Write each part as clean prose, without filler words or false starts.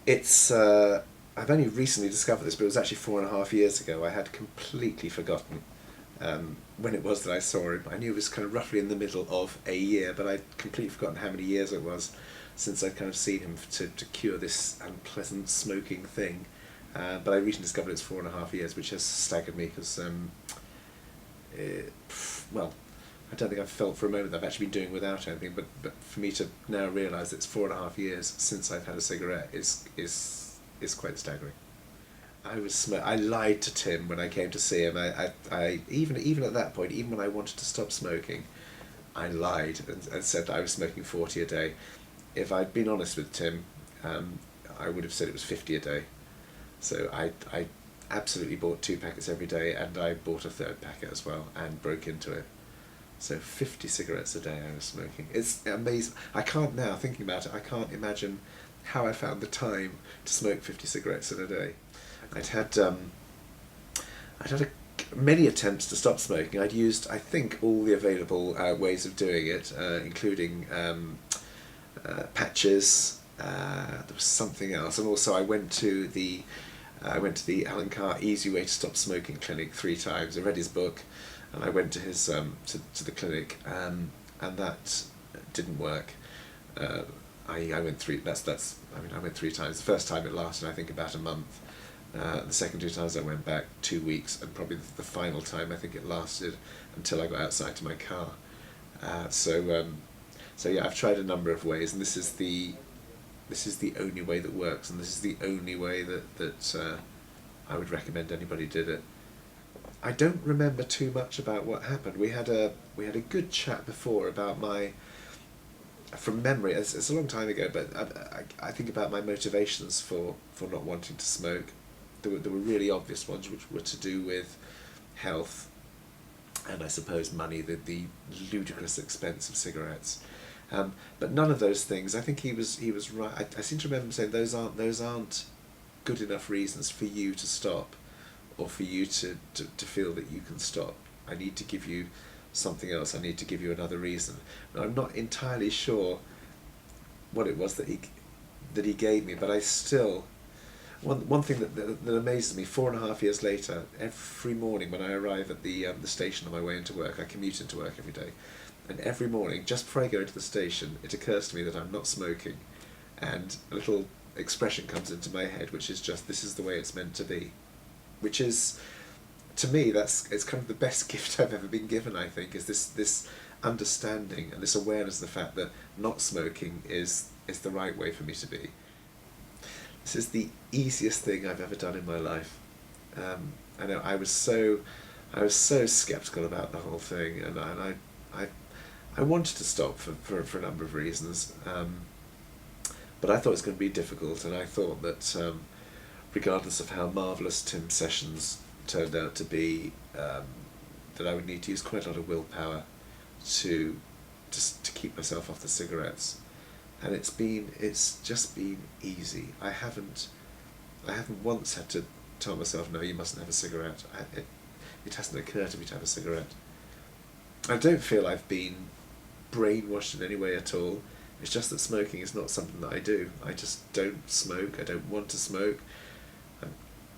It's I've only recently discovered this, but it was actually 4.5 years ago. I had completely forgotten when it was that I saw him. I knew it was kind of roughly in the middle of a year, but I'd completely forgotten how many years it was since I'd kind of seen him to cure this unpleasant smoking thing. But I recently discovered it's 4.5 years, which has staggered me because, well, I don't think I've felt for a moment that I've actually been doing without anything. But for me to now realise it's 4.5 years since I've had a cigarette is quite staggering. I lied to Tim when I came to see him. I even at that point, even when I wanted to stop smoking, I lied and said that I was smoking 40 a day. If I'd been honest with Tim, I would have said it was 50 a day. So I absolutely bought 2 packets every day, and I bought a third packet as well and broke into it. So 50 cigarettes a day I was smoking. It's amazing. I can't now, thinking about it, I can't imagine how I found the time to smoke 50 cigarettes in a day. I'd had many attempts to stop smoking. I'd used, I think, all the available ways of doing it, including patches. There was something else, and also I went to the Alan Carr Easy Way to Stop Smoking clinic 3 times. I read his book, and I went to his to the clinic, and that didn't work. I went three. I went 3 times. The first time it lasted, I think, about a month. The second 2 times I went back 2 weeks, and probably the final time I think it lasted until I got outside to my car. So yeah, I've tried a number of ways, and this is the only way that works, and this is the only way that I would recommend anybody did it. I don't remember too much about what happened. We had a good chat before about from memory. It's a long time ago, but I think about my motivations for not wanting to smoke. There were really obvious ones, which were to do with health, and I suppose money, the ludicrous expense of cigarettes. But none of those things. I think he was right. I seem to remember him saying those aren't good enough reasons for you to stop, or for you to feel that you can stop. I need to give you something else. I need to give you another reason. Now, I'm not entirely sure what it was that he gave me, but I still. One thing that amazes me, 4.5 years later, every morning when I arrive at the station on my way into work, I commute into work every day, and every morning, just before I go into the station, it occurs to me that I'm not smoking, and a little expression comes into my head, which is just, this is the way it's meant to be, which is, to me, it's kind of the best gift I've ever been given, I think, is this understanding and this awareness of the fact that not smoking is the right way for me to be. This is the easiest thing I've ever done in my life. I know I was so skeptical about the whole thing, and I wanted to stop for a number of reasons, but I thought it was going to be difficult, and I thought that regardless of how marvellous Tim's sessions turned out to be, that I would need to use quite a lot of willpower to keep myself off the cigarettes. And it's just been easy. I haven't once had to tell myself, no, you mustn't have a cigarette. It hasn't occurred to me to have a cigarette. I don't feel I've been brainwashed in any way at all. It's just that smoking is not something that I do. I just don't smoke. I don't want to smoke. I'm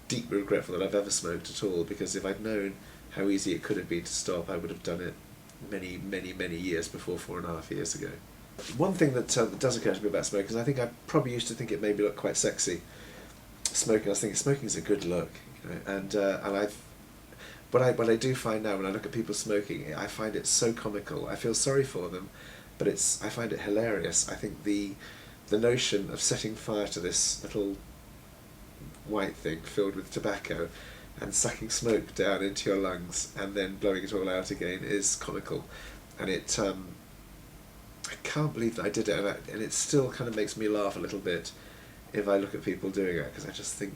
deeply regretful that I've ever smoked at all, because if I'd known how easy it could have been to stop, I would have done it many, many, many years before 4.5 years ago. One thing that does occur to me about smoking is I think I probably used to think it made me look quite sexy. Smoking, I was thinking smoking is a good look, and what I do find now when I look at people smoking, I find it so comical. I feel sorry for them, but I find it hilarious. I think the notion of setting fire to this little white thing filled with tobacco and sucking smoke down into your lungs and then blowing it all out again is comical, and I can't believe that I did it, and it still kind of makes me laugh a little bit if I look at people doing it, because I just think,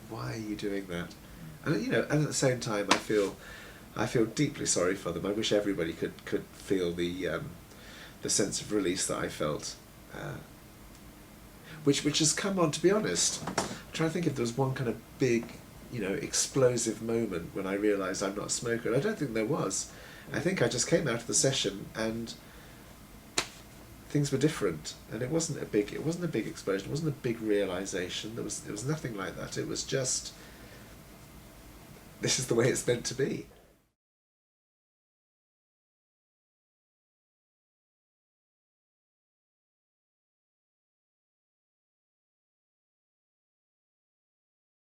why are you doing that? And and at the same time, I feel deeply sorry for them. I wish everybody could feel the sense of release that I felt, which has come on. To be honest, I'm trying to think if there was one kind of big, explosive moment when I realised I'm not a smoker. And I don't think there was. I think I just came out of the session and things were different, and it wasn't a big explosion. It wasn't a big realization. There was nothing like that. It was just, this is the way it's meant to be.